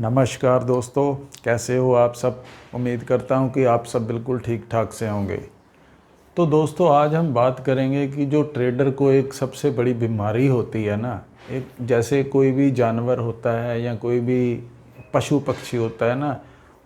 नमस्कार दोस्तों, कैसे हो आप सब। उम्मीद करता हूँ कि आप सब बिल्कुल ठीक ठाक से होंगे। तो दोस्तों, आज हम बात करेंगे कि जो ट्रेडर को एक सबसे बड़ी बीमारी होती है ना, एक जैसे कोई भी जानवर होता है या कोई भी पशु पक्षी होता है ना,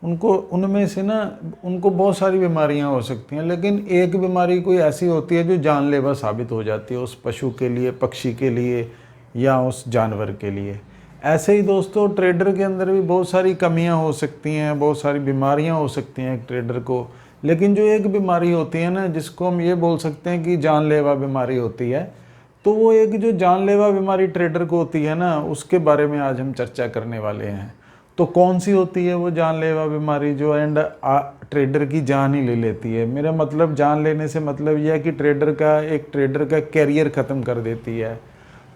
उनको उनमें से ना उनको बहुत सारी बीमारियां हो सकती हैं, लेकिन एक बीमारी कोई ऐसी होती है जो जानलेवा साबित हो जाती है उस पशु के लिए, पक्षी के लिए या उस जानवर के लिए। ऐसे ही दोस्तों, ट्रेडर के अंदर भी बहुत सारी कमियां हो सकती हैं, बहुत सारी बीमारियां हो सकती हैं एक ट्रेडर को। लेकिन जो एक बीमारी होती है ना, जिसको हम ये बोल सकते हैं कि जानलेवा बीमारी होती है, तो वो एक जो जानलेवा बीमारी ट्रेडर को होती है ना, उसके बारे में आज हम चर्चा करने वाले हैं। तो कौन सी होती है वो जानलेवा बीमारी जो ट्रेडर की जान ही ले लेती है। मेरा मतलब जान लेने से मतलब यह है कि एक ट्रेडर का कैरियर ख़त्म कर देती है।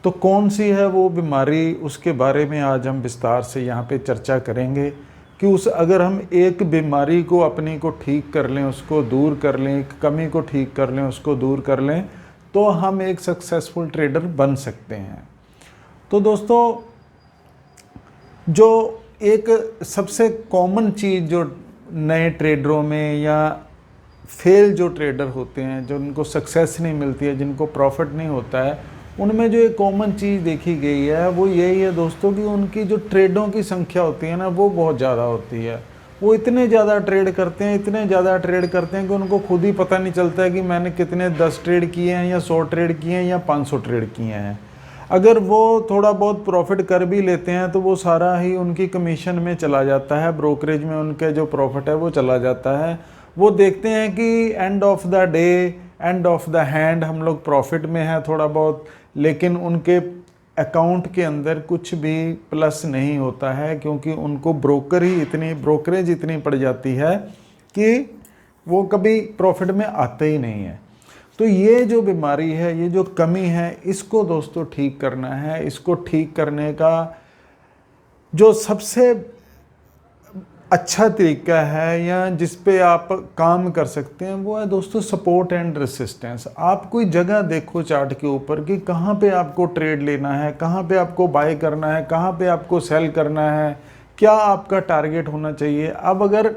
तो कौन सी है वो बीमारी, उसके बारे में आज हम विस्तार से यहाँ पे चर्चा करेंगे कि अगर हम एक बीमारी को अपनी को ठीक कर लें, उसको दूर कर लें, एक कमी को ठीक कर लें, उसको दूर कर लें, तो हम एक सक्सेसफुल ट्रेडर बन सकते हैं। तो दोस्तों, जो एक सबसे कॉमन चीज़ जो नए ट्रेडरों में या फेल जो ट्रेडर होते हैं, जो उनको सक्सेस नहीं मिलती है, जिनको प्रॉफिट नहीं होता है, उनमें जो एक कॉमन चीज़ देखी गई है वो यही है दोस्तों कि उनकी जो ट्रेडों की संख्या होती है ना, वो बहुत ज़्यादा होती है। वो इतने ज़्यादा ट्रेड करते हैं, इतने ज़्यादा ट्रेड करते हैं कि उनको खुद ही पता नहीं चलता है कि मैंने कितने 10 ट्रेड किए हैं या 100 ट्रेड किए हैं या 500 ट्रेड किए हैं। अगर वो थोड़ा बहुत प्रॉफिट कर भी लेते हैं तो वो सारा ही उनकी कमीशन में चला जाता है, ब्रोकरेज में उनके जो प्रॉफिट है वो चला जाता है। वो देखते हैं कि end of the day, end of the hand हम लोग प्रॉफिट में हैं थोड़ा बहुत, लेकिन उनके अकाउंट के अंदर कुछ भी प्लस नहीं होता है, क्योंकि उनको ब्रोकरेज इतनी पड़ जाती है कि वो कभी प्रॉफिट में आते ही नहीं है। तो ये जो बीमारी है, ये जो कमी है, इसको दोस्तों ठीक करना है। इसको ठीक करने का जो सबसे अच्छा तरीका है या जिस पे आप काम कर सकते हैं वो है दोस्तों सपोर्ट एंड रेसिस्टेंस। आप कोई जगह देखो चार्ट के ऊपर कि कहाँ पे आपको ट्रेड लेना है, कहाँ पे आपको बाय करना है, कहाँ पे आपको सेल करना है, क्या आपका टारगेट होना चाहिए। अब अगर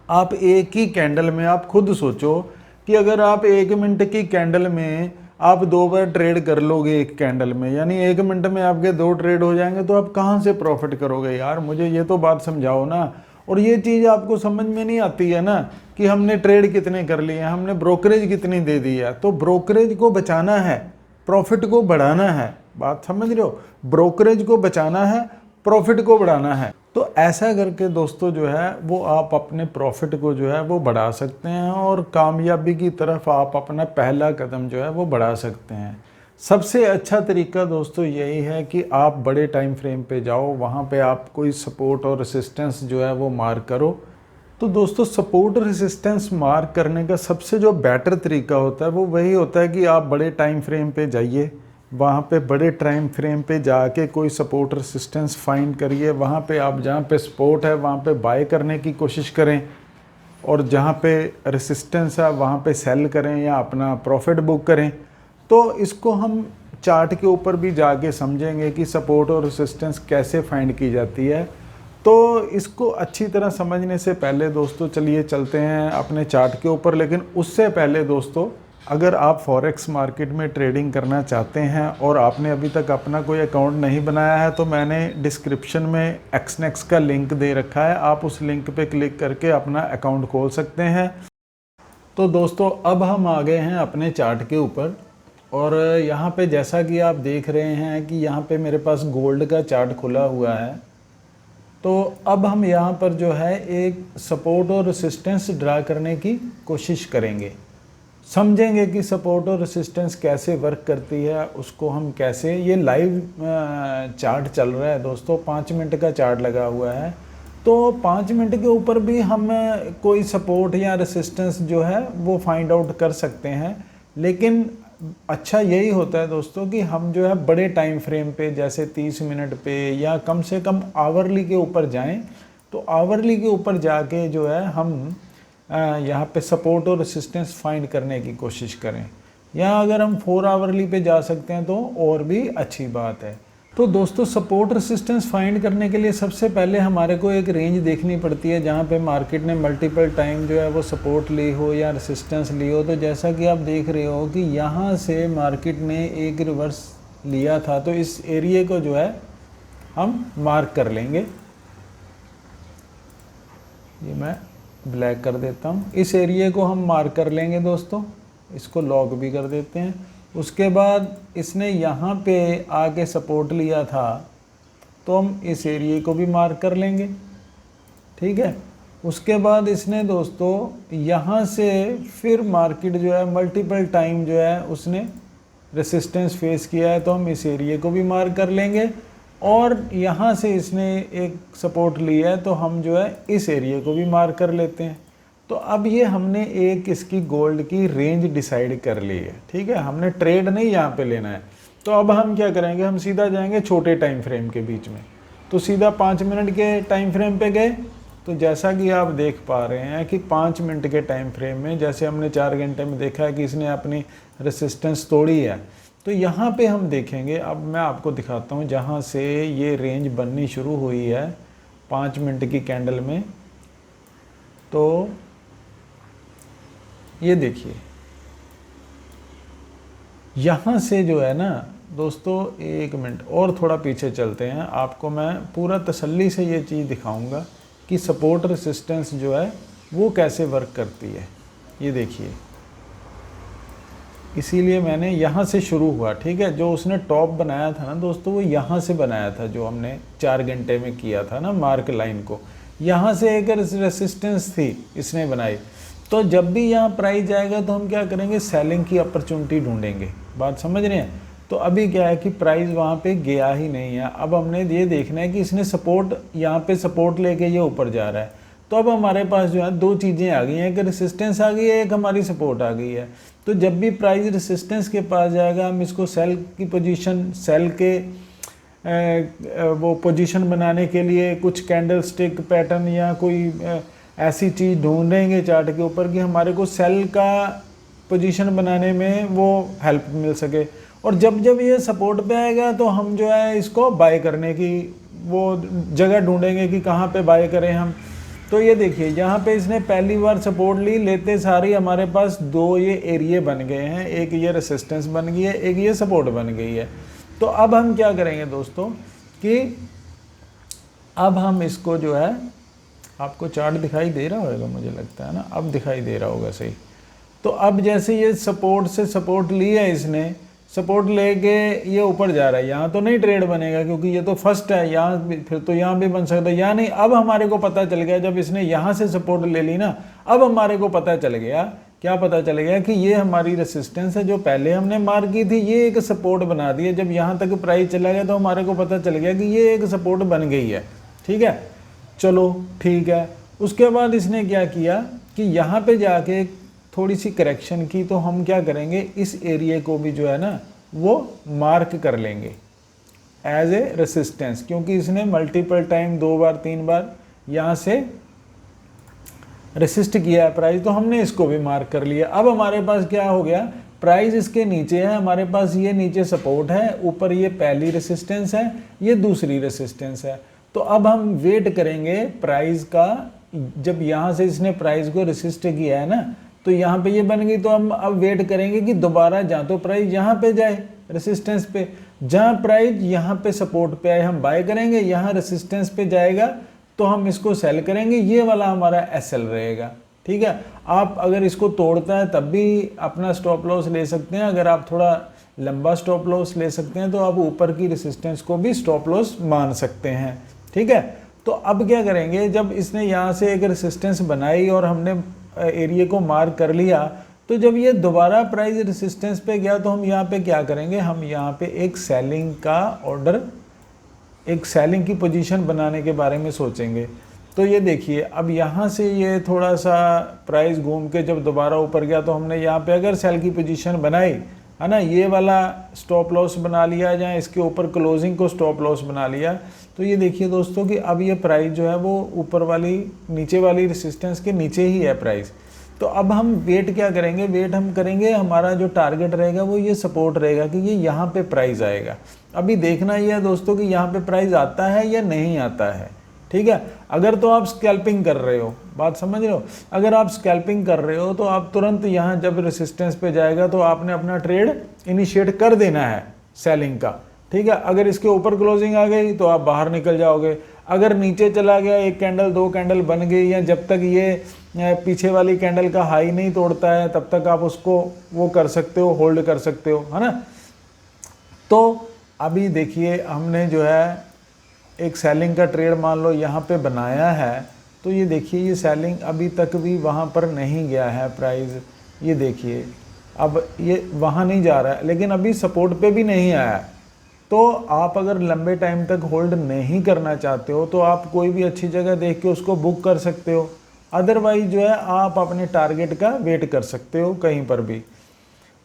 आप एक ही कैंडल में, आप खुद सोचो कि अगर आप 1 मिनट की कैंडल में आप 2 बार ट्रेड कर लोगे एक कैंडल में, यानी 1 मिनट में आपके 2 ट्रेड हो जाएंगे, तो आप कहाँ से प्रॉफिट करोगे यार, मुझे ये तो बात समझाओ ना। और ये चीज़ आपको समझ में नहीं आती है ना कि हमने ट्रेड कितने कर लिए हैं, हमने ब्रोकरेज कितनी दे दी है। तो ब्रोकरेज को बचाना है, प्रॉफिट को बढ़ाना है। बात समझ रहे हो, ब्रोकरेज को बचाना है, प्रॉफिट को बढ़ाना है। तो ऐसा करके दोस्तों जो है वो आप अपने प्रॉफिट को जो है वो बढ़ा सकते हैं और कामयाबी की तरफ आप अपना पहला कदम जो है वो बढ़ा सकते हैं। सबसे अच्छा तरीका दोस्तों यही है कि आप बड़े टाइम फ्रेम पे जाओ, वहाँ पे आप कोई सपोर्ट और रेसिस्टेंस जो है वो मार्क करो। तो दोस्तों, सपोर्ट रेसिस्टेंस मार्क करने का सबसे जो बेटर तरीका होता है वो वही होता है कि आप बड़े टाइम फ्रेम पे जाइए, वहाँ पे बड़े टाइम फ्रेम पे जाके कोई सपोर्ट रेसिस्टेंस फाइंड करिए। वहाँ पे आप जहाँ पे सपोर्ट है वहाँ पे बाय करने की कोशिश करें, और जहाँ पे रेसिस्टेंस है वहाँ पे सेल करें या अपना प्रॉफिट बुक करें। तो इसको हम चार्ट के ऊपर भी जाके समझेंगे कि सपोर्ट और रेसिस्टेंस कैसे फाइंड की जाती है। तो इसको अच्छी तरह समझने से पहले दोस्तों चलिए चलते हैं अपने चार्ट के ऊपर। लेकिन उससे पहले दोस्तों, अगर आप फॉरेक्स मार्केट में ट्रेडिंग करना चाहते हैं और आपने अभी तक अपना कोई अकाउंट नहीं बनाया है, तो मैंने डिस्क्रिप्शन में एक्सनेक्स का लिंक दे रखा है, आप उस लिंक पे क्लिक करके अपना अकाउंट खोल सकते हैं। तो दोस्तों, अब हम आ गए हैं अपने चार्ट के ऊपर, और यहाँ पे जैसा कि आप देख रहे हैं कि यहाँ पे मेरे पास गोल्ड का चार्ट खुला हुआ है। तो अब हम यहाँ पर जो है एक सपोर्ट और रेसिस्टेंस ड्रा करने की कोशिश करेंगे, समझेंगे कि सपोर्ट और रेसिस्टेंस कैसे वर्क करती है, उसको हम कैसे। ये लाइव चार्ट चल रहा है दोस्तों, 5 मिनट का चार्ट लगा हुआ है। तो 5 मिनट के ऊपर भी हम कोई सपोर्ट या रेसिस्टेंस जो है वो फाइंड आउट कर सकते हैं। लेकिन अच्छा यही होता है दोस्तों कि हम जो है बड़े टाइम फ्रेम पे, जैसे 30 मिनट पे या कम से कम आवरली के ऊपर जाएं। तो आवरली के ऊपर जाके जो है हम यहाँ पे सपोर्ट और रेसिस्टेंस फाइंड करने की कोशिश करें, या अगर हम 4 आवरली पे जा सकते हैं तो और भी अच्छी बात है। तो दोस्तों सपोर्ट रेसिस्टेंस फाइंड करने के लिए सबसे पहले हमारे को एक रेंज देखनी पड़ती है जहाँ पे मार्केट ने मल्टीपल टाइम जो है वो सपोर्ट ली हो या रेसिस्टेंस ली हो। तो जैसा कि आप देख रहे हो कि यहाँ से मार्केट ने एक रिवर्स लिया था, तो इस एरिया को जो है हम मार्क कर लेंगे। ये मैं ब्लैक कर देता हूँ। इस एरिया को हम मार्क कर लेंगे दोस्तों, इसको लॉक भी कर देते हैं। उसके बाद इसने यहाँ पे आके सपोर्ट लिया था, तो हम इस एरिया को भी मार्क कर लेंगे, ठीक है। उसके बाद इसने दोस्तों यहाँ से फिर मार्केट जो है मल्टीपल टाइम जो है उसने रेसिस्टेंस फेस किया है, तो हम इस एरिया को भी मार्क कर लेंगे। और यहाँ से इसने एक सपोर्ट लिया है, तो हम जो है इस एरिया को भी मार्क कर लेते हैं। तो अब ये हमने एक इसकी गोल्ड की रेंज डिसाइड कर ली है, ठीक है। हमने ट्रेड नहीं यहाँ पे लेना है। तो अब हम क्या करेंगे, हम सीधा जाएंगे छोटे टाइम फ्रेम के बीच में। तो सीधा 5 मिनट के टाइम फ्रेम पे गए। तो जैसा कि आप देख पा रहे हैं कि 5 मिनट के टाइम फ्रेम में, जैसे हमने 4 घंटे में देखा है कि इसने अपनी रेसिस्टेंस तोड़ी है, तो यहाँ पे हम देखेंगे। अब मैं आपको दिखाता हूँ जहाँ से ये रेंज बननी शुरू हुई है 5 मिनट की कैंडल में। तो ये देखिए यहाँ से जो है ना दोस्तों, 1 मिनट और थोड़ा पीछे चलते हैं, आपको मैं पूरा तसल्ली से ये चीज़ दिखाऊंगा कि सपोर्ट रेसिस्टेंस जो है वो कैसे वर्क करती है। ये देखिए, इसीलिए मैंने यहाँ से शुरू हुआ, ठीक है। जो उसने टॉप बनाया था ना दोस्तों, वो यहाँ से बनाया था, जो हमने 4 घंटे में किया था ना मार्क लाइन को। यहाँ से एक रेसिस्टेंस थी इसने बनाई। तो जब भी यहाँ प्राइस जाएगा तो हम क्या करेंगे, सेलिंग की अपॉर्चुनिटी ढूंढेंगे। बात समझ रहे हैं। तो अभी क्या है कि प्राइस वहाँ पे गया ही नहीं है। अब हमने ये देखना है कि इसने सपोर्ट, यहाँ पे सपोर्ट लेके ये ऊपर जा रहा है। तो अब हमारे पास जो है 2 चीज़ें आ गई हैं, एक रेसिस्टेंस आ गई है, एक हमारी सपोर्ट आ गई है। तो जब भी प्राइस रेसिस्टेंस के पास जाएगा, हम इसको सेल की पोजीशन, सेल के वो पोजीशन बनाने के लिए कुछ कैंडल स्टिक पैटर्न या कोई ऐसी चीज़ ढूंढेंगे चार्ट के ऊपर कि हमारे को सेल का पोजीशन बनाने में वो हेल्प मिल सके। और जब जब ये सपोर्ट पे आएगा तो हम जो है इसको बाय करने की वो जगह ढूंढेंगे कि कहाँ पे बाय करें हम। तो ये देखिए, यहाँ पे इसने पहली बार सपोर्ट ली, लेते सारी हमारे पास 2 ये एरिया बन गए हैं। एक ये रेसिस्टेंस बन गई है, एक ये सपोर्ट बन गई है। तो अब हम क्या करेंगे दोस्तों कि अब हम इसको जो है, आपको चार्ट दिखाई दे रहा होगा मुझे लगता है ना, अब दिखाई दे रहा होगा सही। तो अब जैसे ये सपोर्ट से सपोर्ट लिया है इसने, सपोर्ट लेके ये ऊपर जा रहा है। यहाँ तो नहीं ट्रेड बनेगा क्योंकि ये तो फर्स्ट है, यहाँ फिर तो यहाँ भी बन सकता है, यहाँ नहीं। अब हमारे को पता चल गया, जब इसने यहाँ से सपोर्ट ले ली ना, अब हमारे को पता चल गया, क्या पता चल गया कि ये हमारी रेसिस्टेंस है जो पहले हमने मार्क की थी, ये एक सपोर्ट बना दी है। जब यहाँ तक प्राइस चला गया तो हमारे को पता चल गया कि ये एक सपोर्ट बन गई है, ठीक है। चलो ठीक है। उसके बाद इसने क्या किया कि यहाँ पे जाके थोड़ी सी करेक्शन की। तो हम क्या करेंगे, इस एरिया को भी जो है ना वो मार्क कर लेंगे एज ए रेसिस्टेंस, क्योंकि इसने मल्टीपल टाइम 2 बार 3 बार यहाँ से रेसिस्ट किया है प्राइस, तो हमने इसको भी मार्क कर लिया। अब हमारे पास क्या हो गया, प्राइस इसके नीचे है, हमारे पास ये नीचे सपोर्ट है, ऊपर ये पहली रेसिस्टेंस है, ये दूसरी रेसिस्टेंस है। तो अब हम वेट करेंगे प्राइस का। जब यहाँ से इसने प्राइस को रेसिस्ट किया है ना, तो यहाँ पे ये बन गई। तो हम अब वेट करेंगे कि दोबारा जहाँ तो प्राइस यहाँ पे जाए रेसिस्टेंस पे, जहाँ प्राइस यहाँ पे सपोर्ट पे आए हम बाय करेंगे, यहाँ रेसिस्टेंस पे जाएगा तो हम इसको सेल करेंगे। ये वाला हमारा एसएल रहेगा, ठीक है। आप अगर इसको तोड़ता है तब भी अपना स्टॉप लॉस ले सकते हैं। अगर आप थोड़ा लंबा स्टॉप लॉस ले सकते हैं तो आप ऊपर की रेसिस्टेंस को भी स्टॉप लॉस मान सकते हैं, ठीक है। तो अब क्या करेंगे, जब इसने यहाँ से एक रेसिस्टेंस बनाई और हमने एरिया को मार्क कर लिया, तो जब ये दोबारा प्राइस रेसिस्टेंस पे गया तो हम यहाँ पे क्या करेंगे, हम यहाँ पे एक सेलिंग का ऑर्डर, एक सेलिंग की पोजीशन बनाने के बारे में सोचेंगे। तो ये देखिए, अब यहाँ से ये थोड़ा सा प्राइस घूम के जब दोबारा ऊपर गया तो हमने यहाँ पे अगर सेल की पोजीशन बनाई है ना, ये वाला स्टॉप लॉस बना लिया, या इसके ऊपर क्लोजिंग को स्टॉप लॉस बना लिया। तो ये देखिए दोस्तों कि अब ये प्राइस जो है वो ऊपर वाली, नीचे वाली रेसिस्टेंस के नीचे ही है प्राइस। तो अब हम वेट क्या करेंगे, वेट हम करेंगे, हमारा जो टारगेट रहेगा वो ये सपोर्ट रहेगा कि ये यहाँ पे प्राइस आएगा। अभी देखना ये है दोस्तों कि यहाँ पे प्राइस आता है या नहीं आता है, ठीक है। अगर तो आप स्कैल्पिंग कर रहे हो, बात समझ रहे हो, अगर आप स्कैल्पिंग कर रहे हो तो आप तुरंत यहाँ जब रेसिस्टेंस पे जाएगा तो आपने अपना ट्रेड इनिशिएट कर देना है सेलिंग का, ठीक है। अगर इसके ऊपर क्लोजिंग आ गई तो आप बाहर निकल जाओगे। अगर नीचे चला गया, एक कैंडल दो कैंडल बन गई, या जब तक ये पीछे वाली कैंडल का हाई नहीं तोड़ता है तब तक आप उसको वो कर सकते हो, होल्ड कर सकते हो, है ना। तो अभी देखिए हमने जो है एक सेलिंग का ट्रेड मान लो यहाँ पे बनाया है, तो ये देखिए ये सेलिंग अभी तक भी वहाँ पर नहीं गया है प्राइस, ये देखिए अब ये वहाँ नहीं जा रहा है, लेकिन अभी सपोर्ट पे भी नहीं आया है। तो आप अगर लंबे टाइम तक होल्ड नहीं करना चाहते हो तो आप कोई भी अच्छी जगह देख के उसको बुक कर सकते हो, अदरवाइज जो है आप अपने टारगेट का वेट कर सकते हो कहीं पर भी।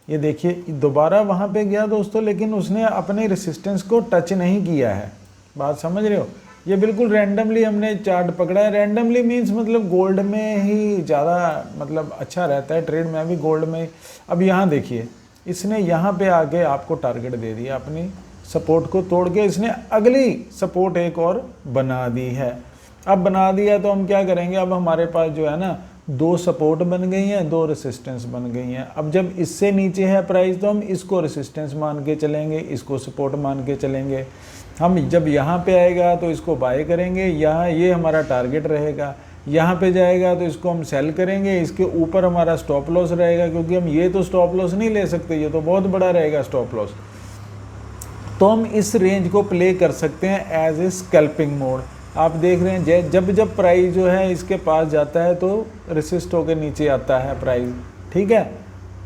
ये देखिए दोबारा वहाँ पे गया दोस्तों, लेकिन उसने अपने रेसिस्टेंस को टच नहीं किया है, बात समझ रहे हो। ये बिल्कुल रैंडमली हमने चार्ट पकड़ा है। रैंडमली मीन्स मतलब गोल्ड में ही ज़्यादा मतलब अच्छा रहता है ट्रेड में, भी गोल्ड में। अब यहाँ देखिए इसने यहाँ पे आके आपको टारगेट दे दिया, अपनी सपोर्ट को तोड़ के इसने अगली सपोर्ट एक और बना दी है। अब बना दिया तो हम क्या करेंगे, अब हमारे पास जो है ना दो सपोर्ट बन गई हैं, दो रेसिस्टेंस बन गई हैं। अब जब इससे नीचे है प्राइस तो हम इसको रेसिस्टेंस मान के चलेंगे, इसको सपोर्ट मान के चलेंगे। हम जब यहाँ पे आएगा तो इसको बाय करेंगे, यहाँ ये हमारा टारगेट रहेगा। यहाँ पे जाएगा तो इसको हम सेल करेंगे, इसके ऊपर हमारा स्टॉप लॉस रहेगा, क्योंकि हम ये तो स्टॉप लॉस नहीं ले सकते, ये तो बहुत बड़ा रहेगा स्टॉप लॉस। तो हम इस रेंज को प्ले कर सकते हैं एज ए स्कैल्पिंग मोड। आप देख रहे हैं जब जब प्राइस जो है इसके पास जाता है तो रेसिस्ट होकर नीचे आता है प्राइस, ठीक है।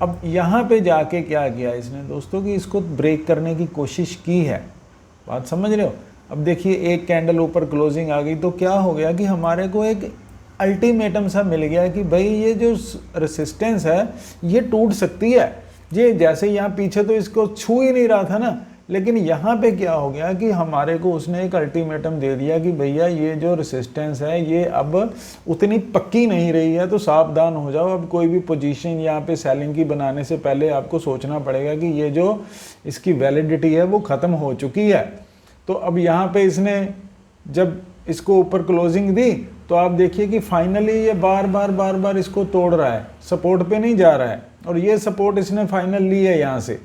अब यहाँ पे जाके क्या किया इसने दोस्तों कि इसको ब्रेक करने की कोशिश की है, बात समझ रहे हो। अब देखिए एक कैंडल ऊपर क्लोजिंग आ गई तो क्या हो गया कि हमारे को एक अल्टीमेटम सा मिल गया कि भाई ये जो रेसिस्टेंस है ये टूट सकती है। ये जैसे यहाँ पीछे तो इसको छू ही नहीं रहा था ना, लेकिन यहाँ पे क्या हो गया कि हमारे को उसने एक अल्टीमेटम दे दिया कि भैया ये जो रेसिस्टेंस है ये अब उतनी पक्की नहीं रही है, तो सावधान हो जाओ। अब कोई भी पोजीशन यहाँ पे सेलिंग की बनाने से पहले आपको सोचना पड़ेगा कि ये जो इसकी वैलिडिटी है वो ख़त्म हो चुकी है। तो अब यहाँ पे इसने जब इसको ऊपर क्लोजिंग दी तो आप देखिए कि फाइनली ये बार बार इसको तोड़ रहा है, सपोर्ट पे नहीं जा रहा है, और ये सपोर्ट इसने फाइनल ली है यहाँ से।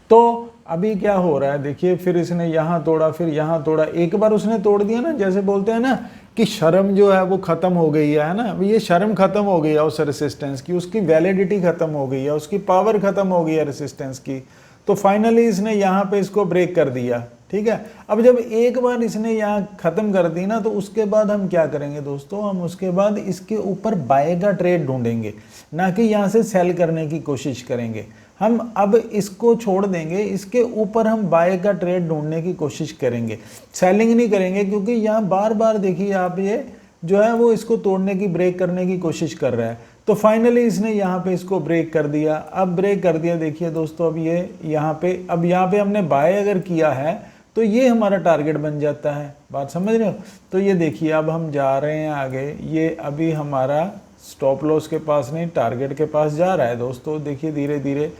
तो अभी क्या हो रहा है देखिए, फिर इसने यहाँ तोड़ा, फिर यहाँ तोड़ा, एक बार उसने तोड़ दिया ना, जैसे बोलते हैं ना कि शर्म जो है वो ख़त्म हो गई है ना, ये शर्म ख़त्म हो गई है उस रेसिस्टेंस की, उसकी वैलिडिटी ख़त्म हो गई है, उसकी पावर ख़त्म हो गई है रेसिस्टेंस की। तो फाइनली इसने यहाँ पे इसको ब्रेक कर दिया, ठीक है। अब जब एक बार इसने यहाँ ख़त्म कर दी ना, तो उसके बाद हम क्या करेंगे दोस्तों, हम उसके बाद इसके ऊपर बाय का ट्रेड ढूंढेंगे, ना कि यहाँ से सेल करने की कोशिश करेंगे। हम अब इसको छोड़ देंगे, इसके ऊपर हम बाय का ट्रेड ढूंढने की कोशिश करेंगे, सेलिंग नहीं करेंगे, क्योंकि यहाँ बार बार देखिए आप ये जो है वो इसको तोड़ने की, ब्रेक करने की कोशिश कर रहा है। तो फाइनली इसने यहाँ पे इसको ब्रेक कर दिया। अब ब्रेक कर दिया देखिए दोस्तों, अब ये यहाँ पे हमने बाय अगर किया है तो ये हमारा टारगेट बन जाता है, बात समझ रहे हो। तो ये देखिए अब हम जा रहे हैं आगे, ये अभी हमारा स्टॉप लॉस के पास नहीं टारगेट के पास जा रहा है दोस्तों। देखिए धीरे धीरे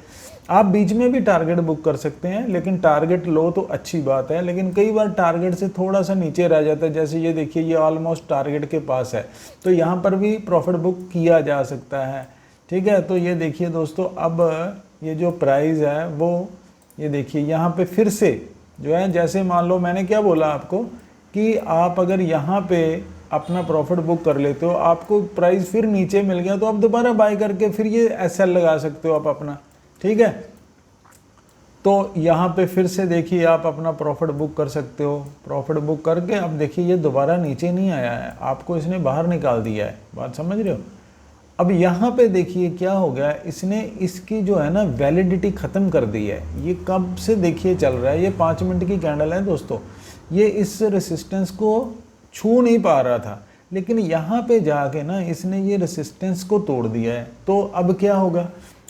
आप बीच में भी टारगेट बुक कर सकते हैं, लेकिन टारगेट लो तो अच्छी बात है, लेकिन कई बार टारगेट से थोड़ा सा नीचे रह जाता है। जैसे ये देखिए ये ऑलमोस्ट टारगेट के पास है, तो यहाँ पर भी प्रॉफिट बुक किया जा सकता है, ठीक है। तो ये देखिए दोस्तों, अब ये जो प्राइस है वो ये देखिए यहाँ पे फिर से जो है, जैसे मान लो मैंने क्या बोला आपको कि आप अगर यहाँ पे अपना प्रॉफिट बुक कर लेते हो, आपको प्राइस फिर नीचे मिल गया तो आप दोबारा बाय करके फिर ये एसएल लगा सकते हो आप अपना, ठीक है। तो यहाँ पे फिर से देखिए आप अपना प्रॉफिट बुक कर सकते हो। प्रॉफिट बुक करके अब देखिए ये दोबारा नीचे नहीं आया है, आपको इसने बाहर निकाल दिया है, बात समझ रहे हो। अब यहाँ पे देखिए क्या हो गया, इसने इसकी जो है ना वैलिडिटी ख़त्म कर दी है। ये कब से देखिए चल रहा है, ये 5 मिनट की कैंडल है दोस्तों, ये इस रेसिस्टेंस को छू नहीं पा रहा था, लेकिन यहाँ पे जाके ना इसने ये रेसिस्टेंस को तोड़ दिया है। तो अब क्या होगा,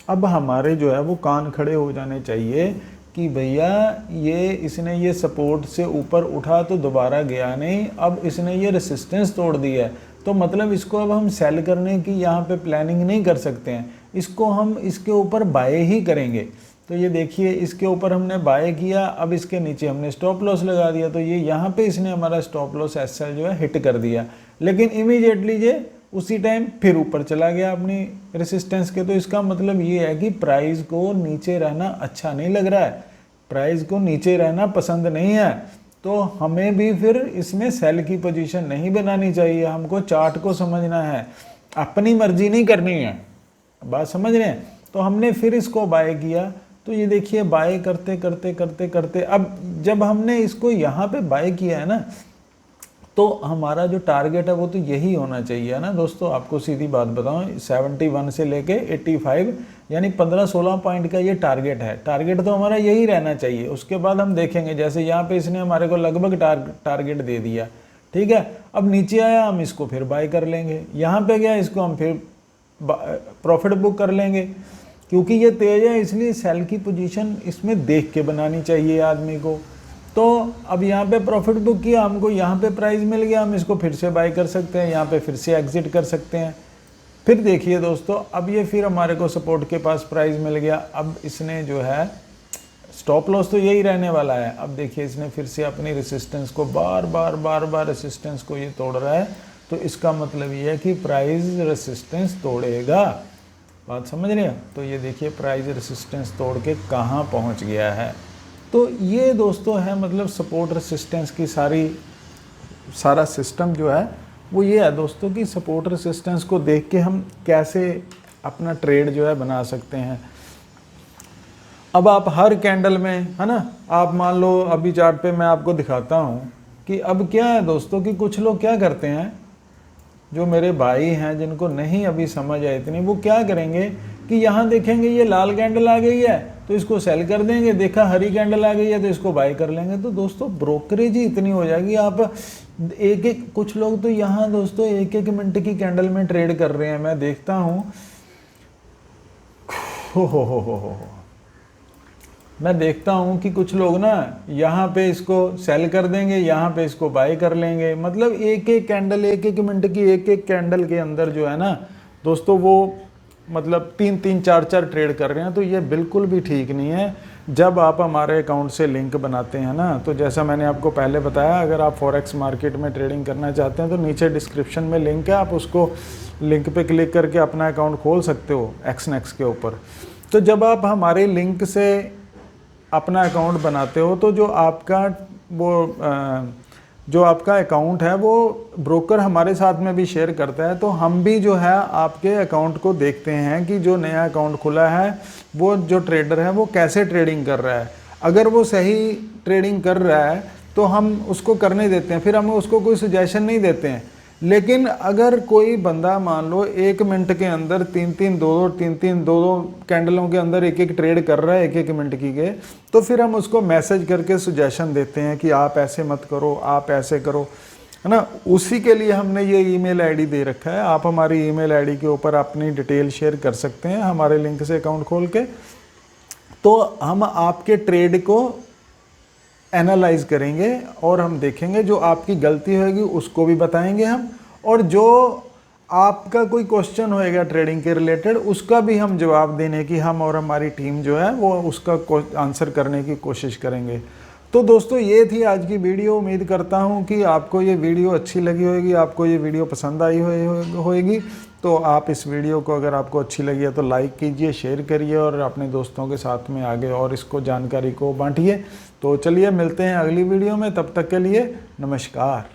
अब हमारे जो है वो कान खड़े हो जाने चाहिए कि भैया ये इसने ये सपोर्ट से ऊपर उठा तो दोबारा गया नहीं, अब इसने ये रेसिस्टेंस तोड़ दी है, तो मतलब इसको अब हम सेल करने की यहाँ पे प्लानिंग नहीं कर सकते हैं, इसको हम इसके ऊपर बाय ही करेंगे। तो ये देखिए इसके ऊपर हमने बाय किया, अब इसके नीचे हमने स्टॉप लॉस लगा दिया, तो ये यहाँ पे इसने हमारा स्टॉप लॉस एसएल जो है हिट कर दिया, लेकिन इमीडिएटली ये उसी टाइम फिर ऊपर चला गया अपनी रेसिस्टेंस के। तो इसका मतलब ये है कि प्राइस को नीचे रहना अच्छा नहीं लग रहा है, प्राइस को नीचे रहना पसंद नहीं है, तो हमें भी फिर इसमें सेल की पोजीशन नहीं बनानी चाहिए। हमको चार्ट को समझना है, अपनी मर्जी नहीं करनी है, बात समझ रहे हैं। तो हमने फिर इसको बाय किया, तो ये देखिए बाय करते करते करते करते अब जब हमने इसको यहाँ पे बाय किया है ना, तो हमारा जो टारगेट है वो तो यही होना चाहिए ना दोस्तों। आपको सीधी बात बताऊं, 71 से लेके 85 यानी 15-16 पॉइंट का ये टारगेट है। टारगेट तो हमारा यही रहना चाहिए। उसके बाद हम देखेंगे, जैसे यहाँ पे इसने हमारे को लगभग टारगेट दे दिया, ठीक है। अब नीचे आया, हम इसको फिर बाय कर लेंगे, यहाँ पे गया इसको हम फिर प्रॉफिट बुक कर लेंगे, क्योंकि ये तेज है इसलिए सेल की पोजीशन इसमें देख के बनानी चाहिए आदमी को। तो अब यहाँ पे प्रॉफिट बुक किया, हमको यहाँ पे प्राइस मिल गया, हम इसको फिर से बाय कर सकते हैं, यहाँ पे फिर से एग्जिट कर सकते हैं। फिर देखिए दोस्तों, अब ये फिर हमारे को सपोर्ट के पास प्राइस मिल गया, अब इसने जो है स्टॉप लॉस तो यही रहने वाला है। अब देखिए इसने फिर से अपनी रेसिस्टेंस को बार बार रेसिस्टेंस को ये तोड़ रहा है, तो इसका मतलब ये है कि प्राइस रेसिस्टेंस तोड़ेगा, बात समझ रहे हैं। तो ये देखिए प्राइस रेसिस्टेंस तोड़ के कहाँ पहुँच गया है। तो ये दोस्तों है मतलब सपोर्ट रेसिस्टेंस की सारा सिस्टम जो है वो ये है दोस्तों कि सपोर्ट रेसिस्टेंस को देख के हम कैसे अपना ट्रेड जो है बना सकते हैं। अब आप हर कैंडल में, है ना, आप मान लो अभी चार्ट पे मैं आपको दिखाता हूँ कि अब क्या है दोस्तों कि कुछ लोग क्या करते हैं, जो मेरे भाई हैं जिनको नहीं अभी समझ है इतनी, वो क्या करेंगे कि यहाँ देखेंगे ये लाल कैंडल आ गई है तो इसको सेल कर देंगे, देखा हरी कैंडल आ गई है तो इसको बाय कर लेंगे। तो दोस्तों ब्रोकरेज ही इतनी हो जाएगी, आप कुछ लोग तो यहाँ दोस्तों 1-1 मिनट की कैंडल में ट्रेड कर रहे हैं, मैं देखता हूँ। हो मैं देखता हूँ कि कुछ लोग ना यहाँ पे इसको सेल कर देंगे, यहाँ पे इसको बाय कर लेंगे। मतलब 1-1 कैंडल, 1-1 मिनट की 1-1 कैंडल के अंदर जो है ना दोस्तों, वो मतलब 3-3, 4-4 ट्रेड कर रहे हैं। तो ये बिल्कुल भी ठीक नहीं है। जब आप हमारे अकाउंट से लिंक बनाते हैं ना, तो जैसा मैंने आपको पहले बताया, अगर आप फॉरेक्स मार्केट में ट्रेडिंग करना चाहते हैं तो नीचे डिस्क्रिप्शन में लिंक है, आप उसको लिंक पे क्लिक करके अपना अकाउंट खोल सकते हो एक्सनेक्स के ऊपर। तो जब आप हमारे लिंक से अपना अकाउंट बनाते हो, तो जो आपका अकाउंट है वो ब्रोकर हमारे साथ में भी शेयर करता है। तो हम भी जो है आपके अकाउंट को देखते हैं कि जो नया अकाउंट खुला है वो जो ट्रेडर है वो कैसे ट्रेडिंग कर रहा है। अगर वो सही ट्रेडिंग कर रहा है तो हम उसको करने देते हैं, फिर हम उसको कोई सजेशन नहीं देते हैं। लेकिन अगर कोई बंदा मान लो 1 मिनट के अंदर 3-3, 2-2 कैंडलों के अंदर 1-1 ट्रेड कर रहा है 1-1 मिनट की के, तो फिर हम उसको मैसेज करके सजेशन देते हैं कि आप ऐसे मत करो, आप ऐसे करो, है ना। उसी के लिए हमने ये ईमेल आईडी दे रखा है। आप हमारी ईमेल आईडी के ऊपर अपनी डिटेल शेयर कर सकते हैं हमारे लिंक से अकाउंट खोल के। तो हम आपके ट्रेड को एनालाइज करेंगे और हम देखेंगे, जो आपकी गलती होगी उसको भी बताएंगे हम, और जो आपका कोई क्वेश्चन होएगा ट्रेडिंग के रिलेटेड उसका भी हम जवाब देने की, हम और हमारी टीम जो है वो उसका आंसर करने की कोशिश करेंगे। तो दोस्तों ये थी आज की वीडियो। उम्मीद करता हूँ कि आपको ये वीडियो अच्छी लगी होगी, आपको ये वीडियो पसंद आई होगी। तो आप इस वीडियो को अगर आपको अच्छी लगी है तो लाइक कीजिए, शेयर करिए और अपने दोस्तों के साथ में आगे और इसको जानकारी को बांटिए। तो चलिए मिलते हैं अगली वीडियो में, तब तक के लिए नमस्कार।